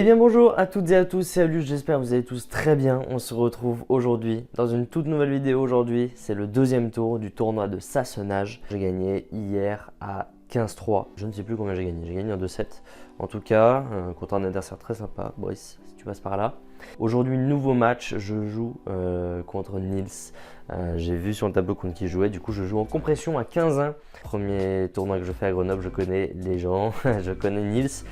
Eh bien bonjour à toutes et à tous, salut, j'espère que vous allez tous très bien. On se retrouve aujourd'hui dans une toute nouvelle vidéo. Aujourd'hui, c'est le deuxième tour du tournoi de Sassenage. J'ai gagné hier à 15-3. Je ne sais plus combien j'ai gagné en 2-7. En tout cas, contre un adversaire très sympa, Brice, si tu passes par là. Aujourd'hui, nouveau match, je joue contre Nils. J'ai vu sur le tableau contre qui je jouais, du coup je joue en compression à 15-1. Premier tournoi que je fais à Grenoble, je connais les gens, je connais Nils,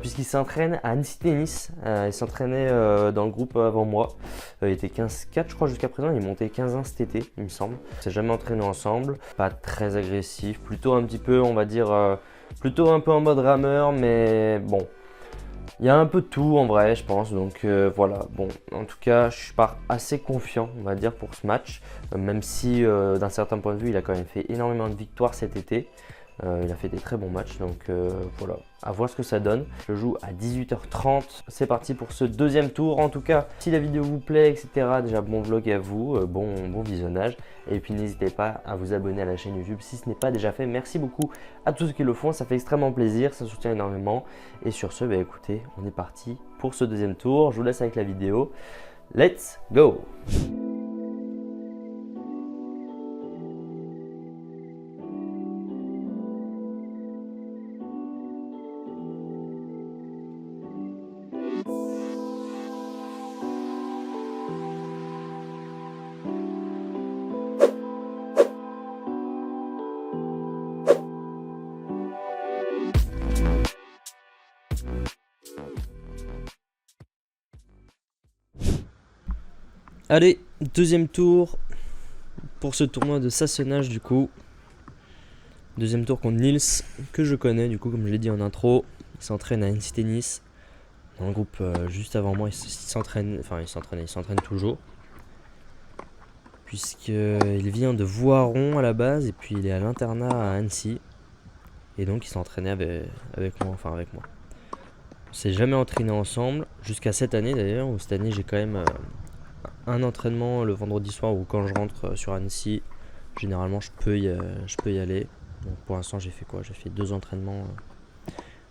puisqu'il s'entraîne à Annecy Tennis. Il s'entraînait dans le groupe avant moi. Il était 15-4 je crois jusqu'à présent, il est monté 15-1 cet été il me semble. On s'est jamais entraîné ensemble, pas très agressif, plutôt un petit peu on va dire, plutôt un peu en mode rameur, mais bon. Il y a un peu de tout en vrai, je pense. Donc voilà, bon, en tout cas, je pars assez confiant, on va dire, pour ce match. Même si, d'un certain point de vue, il a quand même fait énormément de victoires cet été. Il a fait des très bons matchs, donc voilà, à voir ce que ça donne. Je joue à 18h30, c'est parti pour ce deuxième tour. En tout cas, si la vidéo vous plaît, etc., déjà bon vlog à vous, bon visionnage. Et puis n'hésitez pas à vous abonner à la chaîne YouTube si ce n'est pas déjà fait. Merci beaucoup à tous ceux qui le font, ça fait extrêmement plaisir, ça soutient énormément. Et sur ce, bah, écoutez, on est parti pour ce deuxième tour. Je vous laisse avec la vidéo. Let's go! Allez, deuxième tour pour ce tournoi de Sassenage du coup. Deuxième tour contre Nils, que je connais du coup comme je l'ai dit en intro. Il s'entraîne à Annecy Tennis. Dans le groupe juste avant moi, il s'entraîne toujours. Puisqu'il vient de Voiron à la base et puis il est à l'internat à Annecy. Et donc il s'entraînait avec moi. On s'est jamais entraîné ensemble, jusqu'à cette année d'ailleurs, où cette année j'ai quand même un entraînement le vendredi soir où quand je rentre sur Annecy, généralement je peux y aller. Donc pour l'instant j'ai fait quoi? J'ai fait 2 entraînements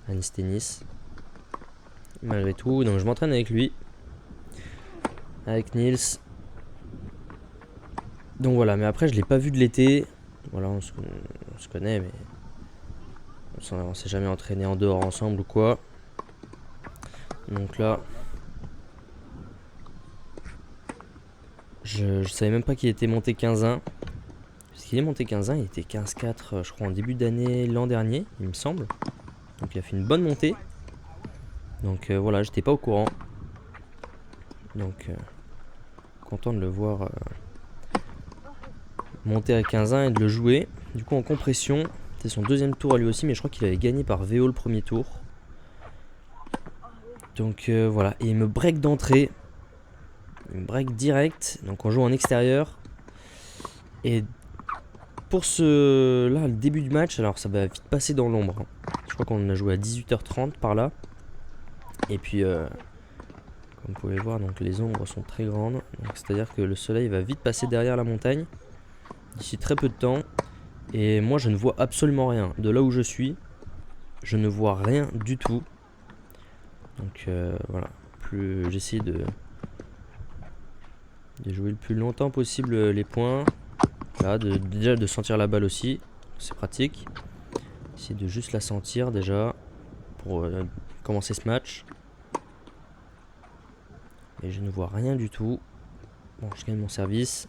à Nice Tennis. Malgré tout, donc je m'entraîne avec lui, avec Nils. Donc voilà, mais après je l'ai pas vu de l'été. Voilà, on se connaît, mais on s'est jamais entraîné en dehors ensemble ou quoi. Donc là, je savais même pas qu'il était monté 15-1. Parce qu'il est monté 15-1, il était 15-4 je crois en début d'année l'an dernier, il me semble. Donc il a fait une bonne montée. Donc voilà, j'étais pas au courant. Donc content de le voir monter à 15-1 et de le jouer. Du coup en compression, c'est son deuxième tour à lui aussi, mais je crois qu'il avait gagné par VO le premier tour. Donc voilà, et il me break d'entrée. Il me break direct, donc on joue en extérieur. Et pour le début du match, alors ça va vite passer dans l'ombre. Je crois qu'on a joué à 18h30 par là. Et puis, comme vous pouvez voir, donc les ombres sont très grandes. C'est-à-dire que le soleil va vite passer derrière la montagne d'ici très peu de temps. Et moi, je ne vois absolument rien. De là où je suis, je ne vois rien du tout. Donc voilà, j'essaie de jouer le plus longtemps possible les points. Là, déjà de sentir la balle aussi, c'est pratique. Essayer de juste la sentir déjà pour commencer ce match. Et je ne vois rien du tout. Bon, je gagne mon service.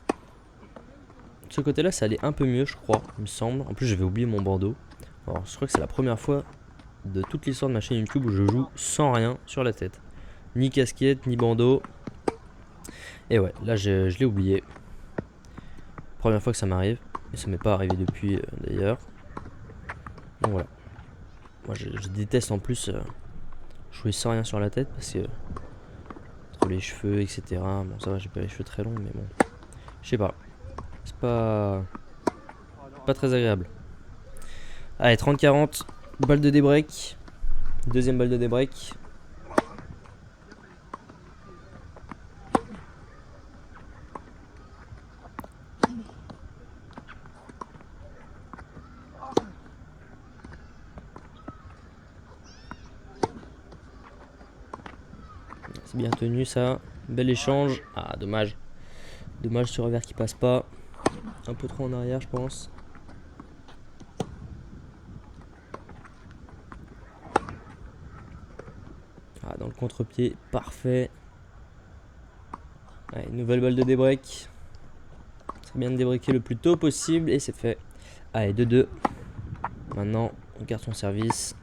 De ce côté-là, ça allait un peu mieux, je crois, il me semble. En plus, j'avais oublié mon bandeau. Alors, je crois que c'est la première fois de toute l'histoire de ma chaîne YouTube où je joue sans rien sur la tête. Ni casquette, ni bandeau. Et ouais, là, je l'ai oublié. Première fois que ça m'arrive. Et ça m'est pas arrivé depuis, d'ailleurs. Donc voilà. Moi, je déteste en plus jouer sans rien sur la tête parce que entre les cheveux, etc. Bon, ça va, j'ai pas les cheveux très longs, mais bon. Je sais pas. C'est pas très agréable. Allez, 30-40. Balle de débreak. Deuxième balle de débreak. C'est bien tenu ça. Bel échange. Ah, dommage. Dommage sur revers qui passe pas. Un peu trop en arrière, je pense. Ah, dans le contre-pied, parfait. Allez, nouvelle balle de débreak. C'est bien de débreaker le plus tôt possible et c'est fait. Allez, 2-2. Maintenant, on garde son service.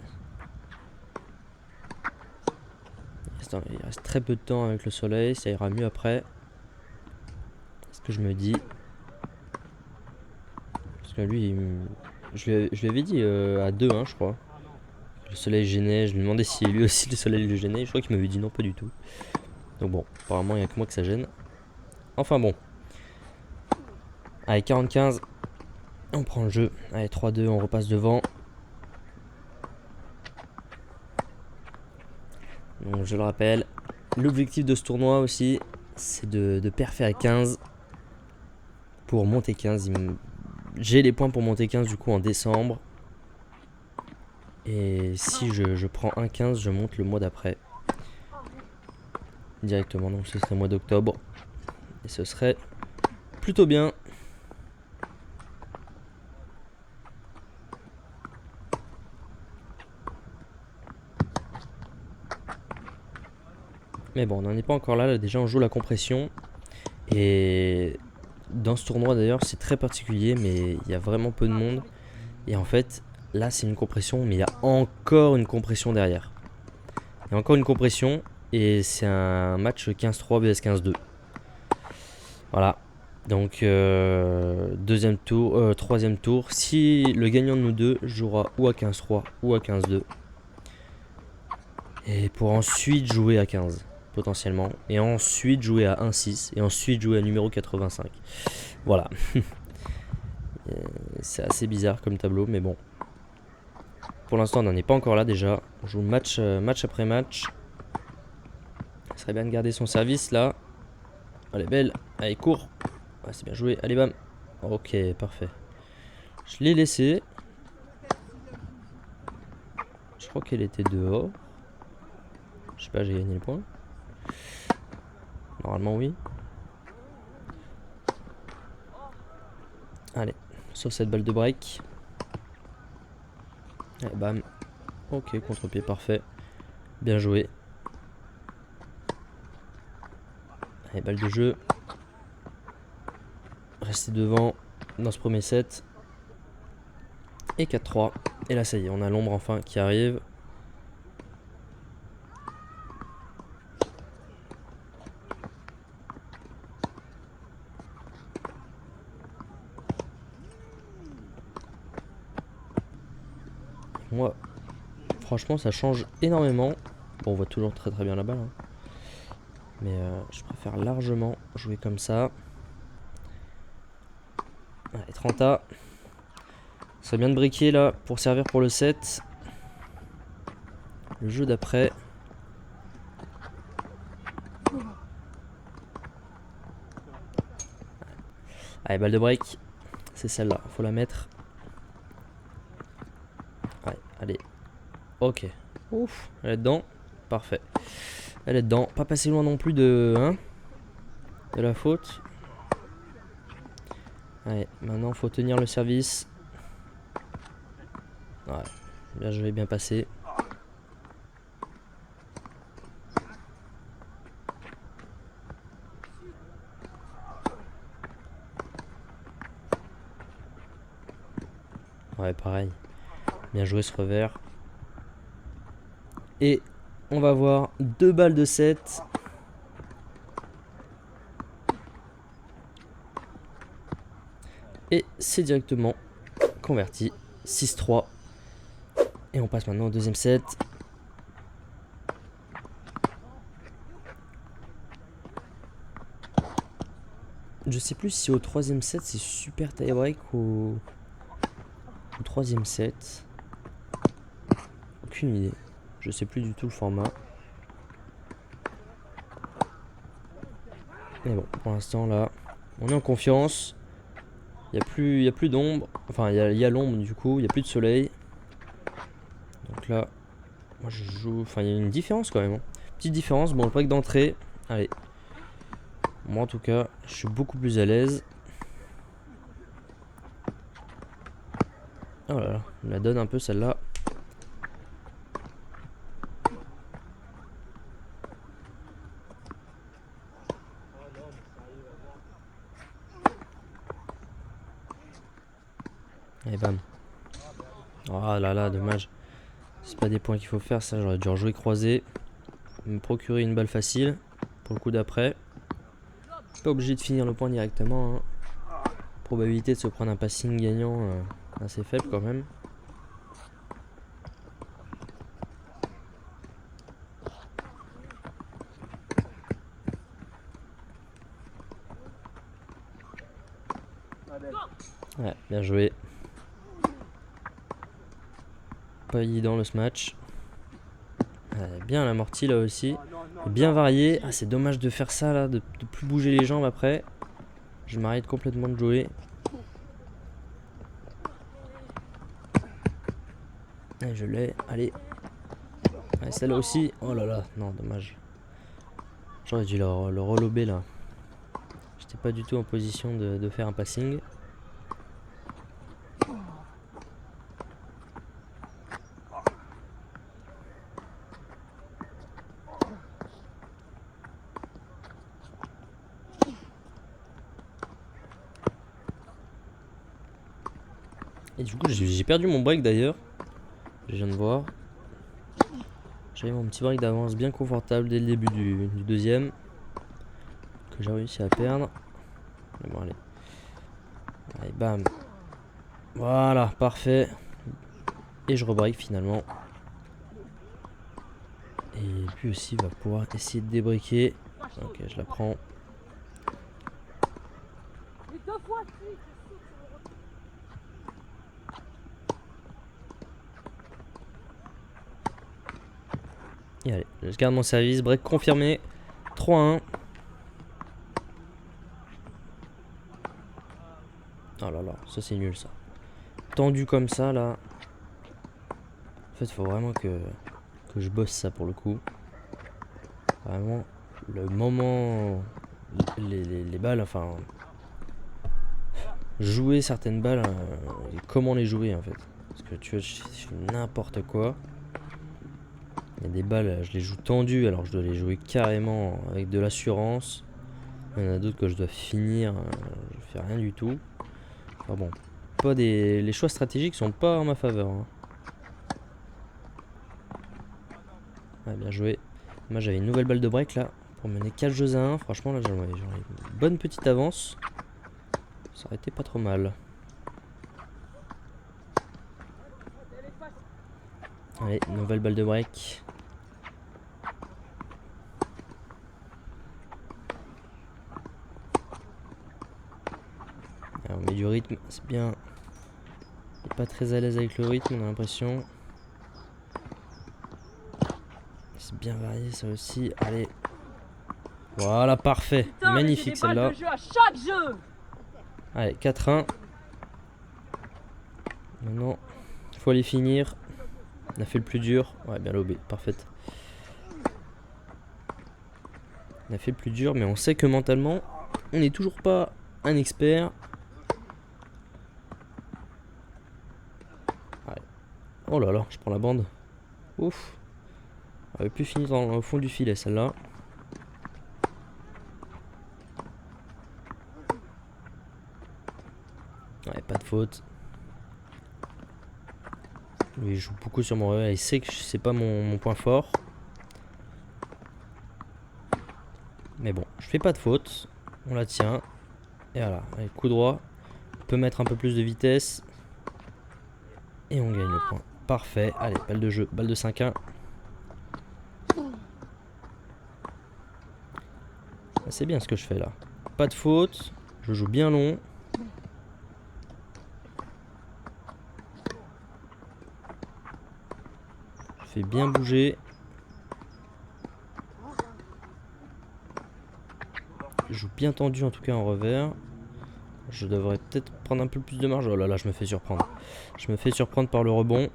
Il reste très peu de temps avec le soleil, ça ira mieux après. C'est ce que je me dis. Parce que lui, je lui avais dit à 2-1, je crois. Le soleil gênait, je lui demandais si lui aussi le soleil le gênait. Je crois qu'il m'avait dit non, pas du tout. Donc bon, apparemment il n'y a que moi que ça gêne. Enfin bon. Allez, 45. On prend le jeu. Allez, 3-2, on repasse devant. Donc je le rappelle, l'objectif de ce tournoi aussi, c'est de perfer à 15 pour monter 15. J'ai les points pour monter 15 du coup en décembre. Et si je prends un 15, je monte le mois d'après. Directement, donc ce serait le mois d'octobre. Et ce serait plutôt bien. Mais bon, on n'en est pas encore là. Déjà, on joue la compression. Et dans ce tournoi, d'ailleurs, c'est très particulier, mais il y a vraiment peu de monde. Et en fait, là, c'est une compression, mais il y a encore une compression derrière. Il y a encore une compression. Et c'est un match 15-3 vs 15-2. Voilà. Donc, deuxième tour, troisième tour. Si le gagnant de nous deux jouera ou à 15-3 ou à 15-2. Et pour ensuite jouer à 15 potentiellement. Et ensuite jouer à 1-6. Et ensuite jouer à numéro 85. Voilà. C'est assez bizarre comme tableau, mais bon. Pour l'instant, on n'en est pas encore là déjà. On joue match après match. Il serait bien de garder son service là. Allez, belle. Allez, cours. Ah, c'est bien joué. Allez, bam. Ok, parfait. Je l'ai laissé. Je crois qu'elle était dehors. Je sais pas, j'ai gagné le point. Normalement, oui. Allez, sauf cette balle de break. Allez, bam. Ok, contre-pied, parfait. Bien joué. Allez, balle de jeu. Rester devant dans ce premier set. Et 4-3. Et là, ça y est, on a l'ombre enfin qui arrive. Moi, franchement, ça change énormément. Bon, on voit toujours très bien la balle. Hein. Mais je préfère largement jouer comme ça. Allez, 30A. Ça serait bien de briquer là pour servir pour le set. Le jeu d'après. Allez, balle de break. C'est celle-là, faut la mettre. Allez, allez. Ok. Ouf, elle est dedans. Parfait. Elle est dedans. Pas passer loin non plus de la faute. Allez, maintenant faut tenir le service. Ouais, bien joué, bien passé. Ouais, pareil. Bien joué ce revers. Et on va avoir 2 balles de 7. Et c'est directement converti. 6-3. Et on passe maintenant au deuxième set. Je sais plus si au troisième set c'est super tie break ou au troisième set. Aucune idée. Je sais plus du tout le format. Mais bon, pour l'instant là, on est en confiance. Il n'y a plus d'ombre. Enfin, il y a l'ombre du coup, il n'y a plus de soleil. Donc là, moi je joue. Enfin, il y a une différence quand même. Hein. Petite différence, bon le break d'entrée, allez. Moi en tout cas, je suis beaucoup plus à l'aise. Oh là là, on la donne un peu celle-là. Et bam. Oh là là, dommage. C'est pas des points qu'il faut faire, ça j'aurais dû rejouer croisé. Me procurer une balle facile pour le coup d'après. Pas obligé de finir le point directement. Hein. Probabilité de se prendre un passing gagnant assez faible quand même. Ouais, bien joué. Pas évident le match. Bien l'amorti là aussi. Bien varié. Ah, c'est dommage de faire ça là, de plus bouger les jambes après. Je m'arrête complètement de jouer. Et je l'ai. Allez. Allez, celle-là aussi. Oh là là. Non, dommage. J'aurais dû le relober là. J'étais pas du tout en position de faire un passing. Et du coup j'ai perdu mon break d'ailleurs. Je viens de voir. J'avais mon petit break d'avance bien confortable dès le début du deuxième. Que j'ai réussi à perdre. Mais bon allez. Allez bam. Voilà, parfait. Et je rebreak finalement. Et puis aussi il va pouvoir essayer de débriquer. Ok, je la prends. Et allez, je garde mon service, break confirmé. 3-1. Oh là là, ça c'est nul ça. Tendu comme ça là. En fait, il faut vraiment que je bosse ça pour le coup. Vraiment, le moment, les balles, enfin, jouer certaines balles, et comment les jouer en fait. Parce que tu vois, je fais n'importe quoi. Il y a des balles, je les joue tendues alors que je dois les jouer carrément avec de l'assurance. Il y en a d'autres que je dois finir, je fais rien du tout. Enfin bon, pas les choix stratégiques sont pas en ma faveur. Hein. Ouais, bien joué. Moi j'avais une nouvelle balle de break là pour mener 4 jeux à 1. Franchement là j'aurais une bonne petite avance. Ça aurait été pas trop mal. Allez, nouvelle balle de break. Alors, on met du rythme, c'est bien. Il n'est pas très à l'aise avec le rythme, on a l'impression. C'est bien varié ça aussi. Allez. Voilà, parfait. Putain, magnifique celle-là. Allez, 4-1. Maintenant, il faut aller finir. On a fait le plus dur. Ouais, bien lobé, parfaite. On a fait le plus dur, mais on sait que mentalement, on n'est toujours pas un expert. Ouais. Oh là là, je prends la bande. Ouf. Elle avait plus fini au fond du filet, celle-là. Ouais, pas de faute. Lui, il joue beaucoup sur mon revers. Il sait que c'est pas mon point fort. Mais bon, je fais pas de faute. On la tient. Et voilà, allez, coup droit. On peut mettre un peu plus de vitesse. Et on gagne le point. Parfait. Allez, balle de jeu. Balle de 5-1. C'est bien ce que je fais là. Pas de faute. Je joue bien long. Je fais bien bouger. Je joue bien tendu en tout cas en revers. Je devrais peut-être prendre un peu plus de marge. Oh là là, je me fais surprendre. Je me fais surprendre par le rebond.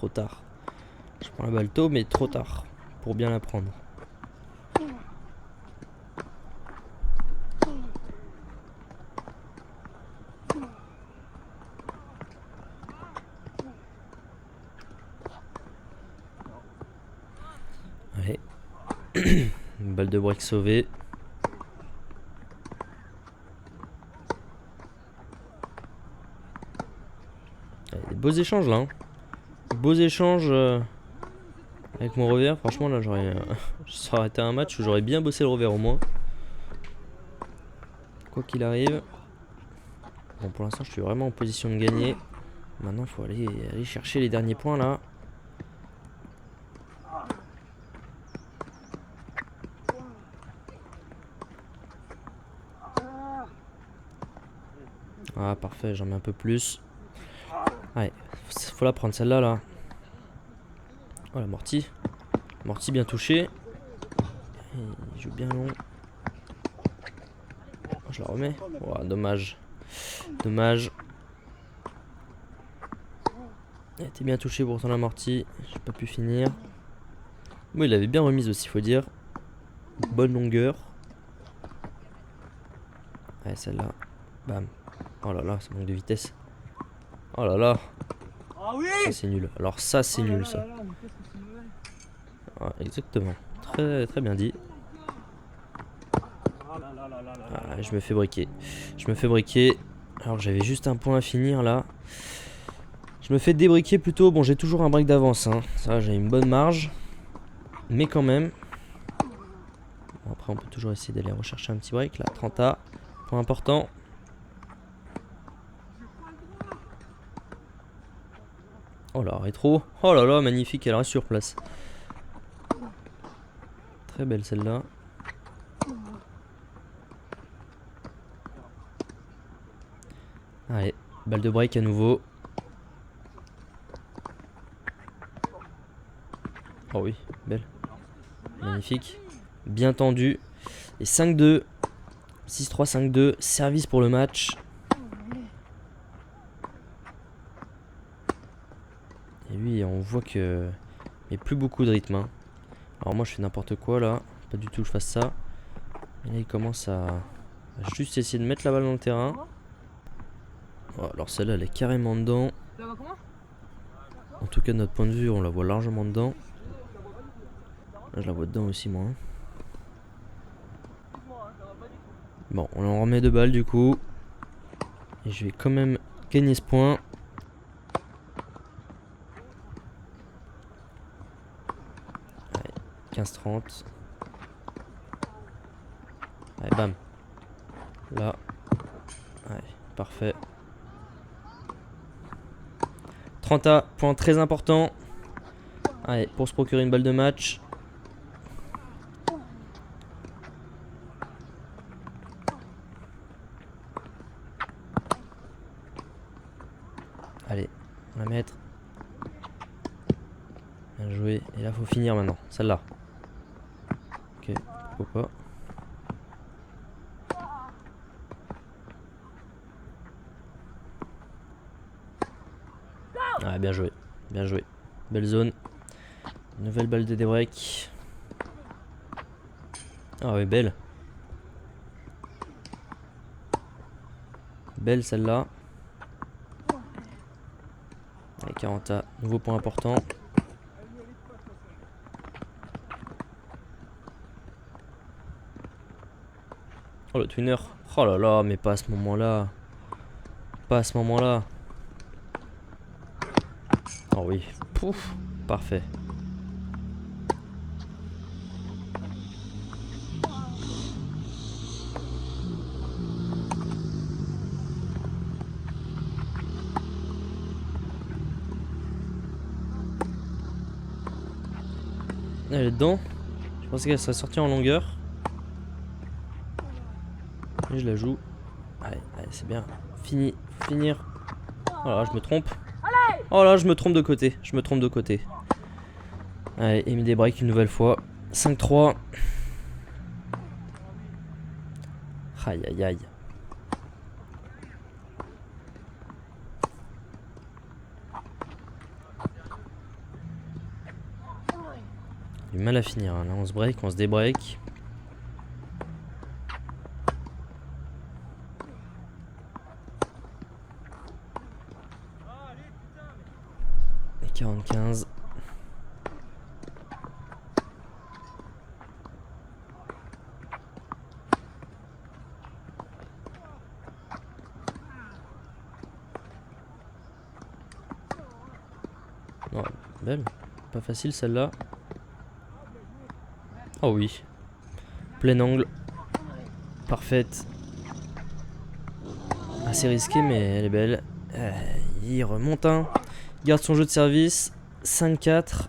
trop tard. Je prends la balle tôt, mais trop tard pour bien la prendre. Allez. Une balle de break sauvée. Des beaux échanges là. Hein. Beaux échanges avec mon revers. Franchement là ça aurait été un match où j'aurais bien bossé le revers au moins. Quoi qu'il arrive. Bon pour l'instant je suis vraiment en position de gagner. Maintenant il faut aller chercher les derniers points là. Ah parfait, j'en mets un peu plus. Ouais, faut la prendre celle-là là. Oh l'amorti. Amorti bien touché. Il joue bien long. Oh, je la remets. Oh, dommage. Dommage. Elle était bien touché pour ton amorti. J'ai pas pu finir. Bon, il avait bien remise aussi, faut dire. Bonne longueur. Ouais, celle-là. Bam. Oh là là, ça manque de vitesse. Oh là là. Ça c'est nul. Alors ça c'est nul ça. Ah, exactement. Très très bien dit. Ah, je me fais briquer. Je me fais briquer. Alors j'avais juste un point à finir là. Je me fais débriquer plutôt. Bon, j'ai toujours un break d'avance. Hein. Ça, j'ai une bonne marge. Mais quand même. Bon, après, on peut toujours essayer d'aller rechercher un petit break là. 30A. Point important. Oh là, rétro. Oh là là, magnifique. Elle reste sur place. Très belle celle-là. Allez, balle de break à nouveau. Oh oui, belle. Magnifique. Bien tendu. Et 5-2. 6-3, 5-2. Service pour le match. Et lui, on voit que il n'y a plus beaucoup de rythme. Hein. Alors moi, je fais n'importe quoi là. Pas du tout que je fasse ça. Et là, il commence à juste essayer de mettre la balle dans le terrain. Oh, alors celle-là, elle est carrément dedans. En tout cas, de notre point de vue, on la voit largement dedans. Là, je la vois dedans aussi, moi. Bon, on en remet 2 balles du coup. Et je vais quand même gagner ce point. Allez, 15-30. Allez, bam. Là. Allez, parfait. 30A, point très important. Allez, pour se procurer une balle de match. Allez, on va mettre. Bien joué. Et là, faut finir maintenant. Celle-là. Ok, pourquoi pas. Ah, bien joué. Bien joué. Belle zone. Nouvelle balle de débreak. Ah ouais, belle. Belle celle-là. Allez, 40A. Nouveau point important. Oh, le twinner. Oh là là, mais pas à ce moment-là. Pas à ce moment-là. Oh oui. Pouf. Parfait. Elle est dedans. Je pensais qu'elle serait sortie en longueur. Et je la joue. Allez, allez, c'est bien. Fini. Finir. Oh là, je me trompe. Oh là, je me trompe de côté. Je me trompe de côté. Allez, et mis des breaks une nouvelle fois. 5-3. Aïe, aïe, aïe. du mal à finir. Hein. Là, on se break, on se débreak. Et 45. Oh, belle. Pas facile celle-là. Oh oui. Plein angle. Parfaite. Assez risqué mais elle est belle. Il remonte un. Garde son jeu de service. 5-4.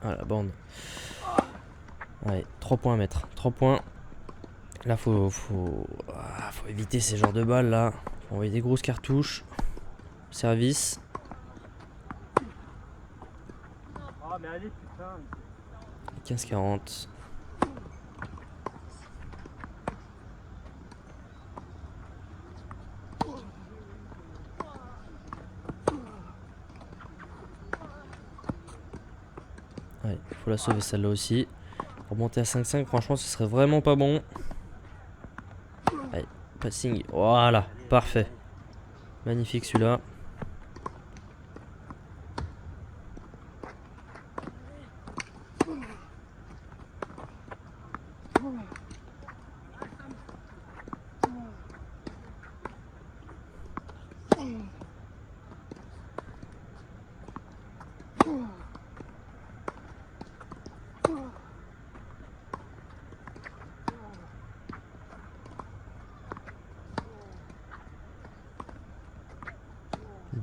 Ah la bande. Ouais, 3 points à mettre. 3 points. Là faut éviter ces genres de balles là. Faut envoyer des grosses cartouches. Service. Ah mais allez putain. 15-40. Ouais, faut la sauver celle-là aussi. Pour monter à 5-5, franchement, ce serait vraiment pas bon. Allez, passing. Voilà, parfait. Magnifique celui-là.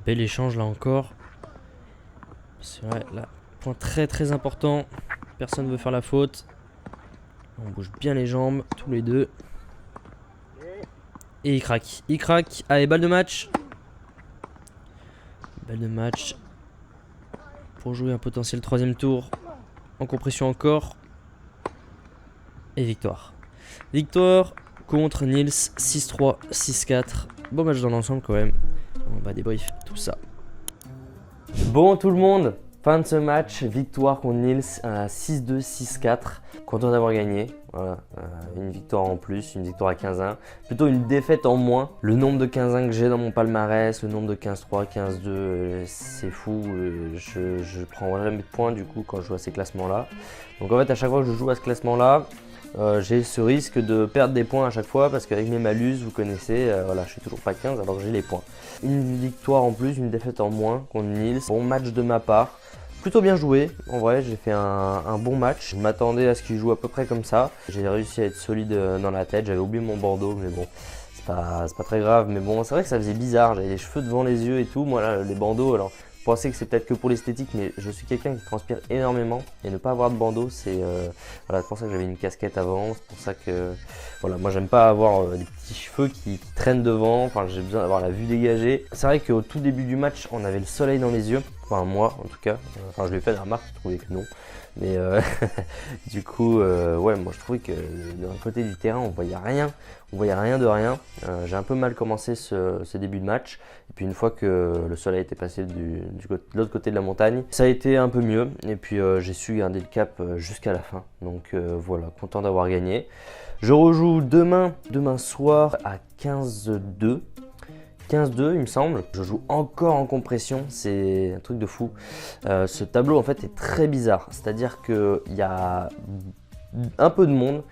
Bel échange là encore. C'est vrai, là, point très très important. Personne ne veut faire la faute. On bouge bien les jambes, tous les deux. Et il craque. Il craque. Allez, balle de match. Balle de match. Pour jouer un potentiel troisième tour. En compression encore. Et victoire. Victoire contre Nils. 6-3, 6-4. Bon match dans l'ensemble quand même. On va débrief tout ça. Bon tout le monde, fin de ce match, victoire contre Nils, 6-2, 6-4. Content d'avoir gagné, voilà, une victoire en plus, une victoire à 15-1. Plutôt une défaite en moins. Le nombre de 15-1 que j'ai dans mon palmarès, le nombre de 15-3, 15-2, c'est fou. Je prends jamais de points du coup quand je joue à ces classements là. Donc en fait à chaque fois que je joue à ce classement là, j'ai ce risque de perdre des points à chaque fois parce qu'avec mes malus, vous connaissez, voilà, je suis toujours pas 15 alors que j'ai les points. Une victoire en plus, une défaite en moins contre Nils. Bon match de ma part, plutôt bien joué. En vrai, j'ai fait un bon match. Je m'attendais à ce qu'il joue à peu près comme ça. J'ai réussi à être solide dans la tête. J'avais oublié mon bandeau, mais bon, c'est pas très grave. Mais bon, c'est vrai que ça faisait bizarre. J'avais les cheveux devant les yeux et tout. Moi là, les bandeaux, alors. Je pensais que c'est peut-être que pour l'esthétique, mais je suis quelqu'un qui transpire énormément et ne pas avoir de bandeau, c'est voilà, pour ça que j'avais une casquette avant, c'est pour ça que voilà, moi j'aime pas avoir des petits cheveux qui traînent devant, enfin j'ai besoin d'avoir la vue dégagée. C'est vrai qu'au tout début du match, on avait le soleil dans les yeux, enfin moi en tout cas, enfin je lui ai fait la remarque, je trouvais que non, mais du coup ouais, moi je trouvais que d'un côté du terrain on voyait rien de rien. J'ai un peu mal commencé ce début de match. Et puis une fois que le soleil était passé de l'autre côté de la montagne, ça a été un peu mieux. Et puis j'ai su garder le cap jusqu'à la fin. Donc voilà, content d'avoir gagné. Je rejoue demain soir à 15-2. 15-2 il me semble. Je joue encore en compression, c'est un truc de fou. Ce tableau en fait est très bizarre. C'est-à-dire qu'il y a un peu de monde,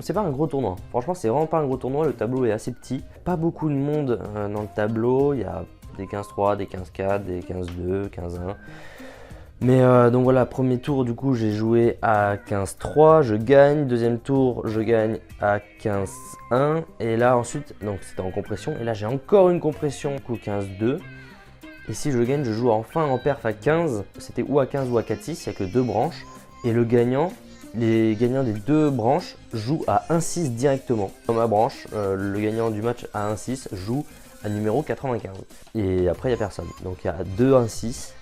c'est pas un gros tournoi, franchement c'est vraiment pas un gros tournoi, le tableau est assez petit, pas beaucoup de monde dans le tableau, il y a des 15-3, des 15-4, des 15-2, 15-1, mais donc voilà, premier tour du coup j'ai joué à 15-3, je gagne, deuxième tour je gagne à 15-1, et là ensuite, donc c'était en compression, et là j'ai encore une compression, du coup 15-2, et si je gagne je joue enfin en perf à 15, c'était ou à 15 ou à 4-6, il n'y a que deux branches, et le gagnant, les gagnants des deux branches jouent à 1-6 directement. Dans ma branche, le gagnant du match à 1-6 joue à numéro 95. Et après, il n'y a personne. Donc il y a deux 1-6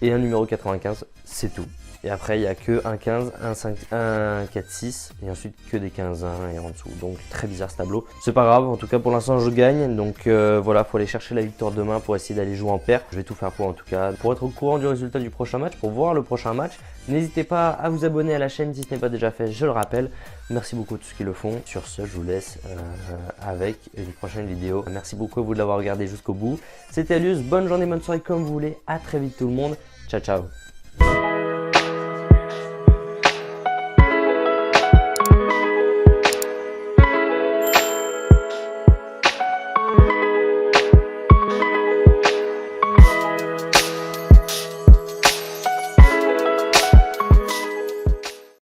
et un numéro 95, c'est tout. Et après, il n'y a que un 15, un 5, un 4, 6 et ensuite que des 15, 1 et en dessous. Donc très bizarre ce tableau. C'est pas grave, en tout cas pour l'instant je gagne. Donc voilà, faut aller chercher la victoire demain pour essayer d'aller jouer en paire. Je vais tout faire pour en tout cas. Pour être au courant du résultat du prochain match, pour voir le prochain match, n'hésitez pas à vous abonner à la chaîne si ce n'est pas déjà fait, je le rappelle. Merci beaucoup à tous ceux qui le font. Sur ce, je vous laisse avec une prochaine vidéo. Merci beaucoup à vous de l'avoir regardé jusqu'au bout. C'était Alius, bonne journée, bonne soirée comme vous voulez. À très vite tout le monde. Ciao, ciao.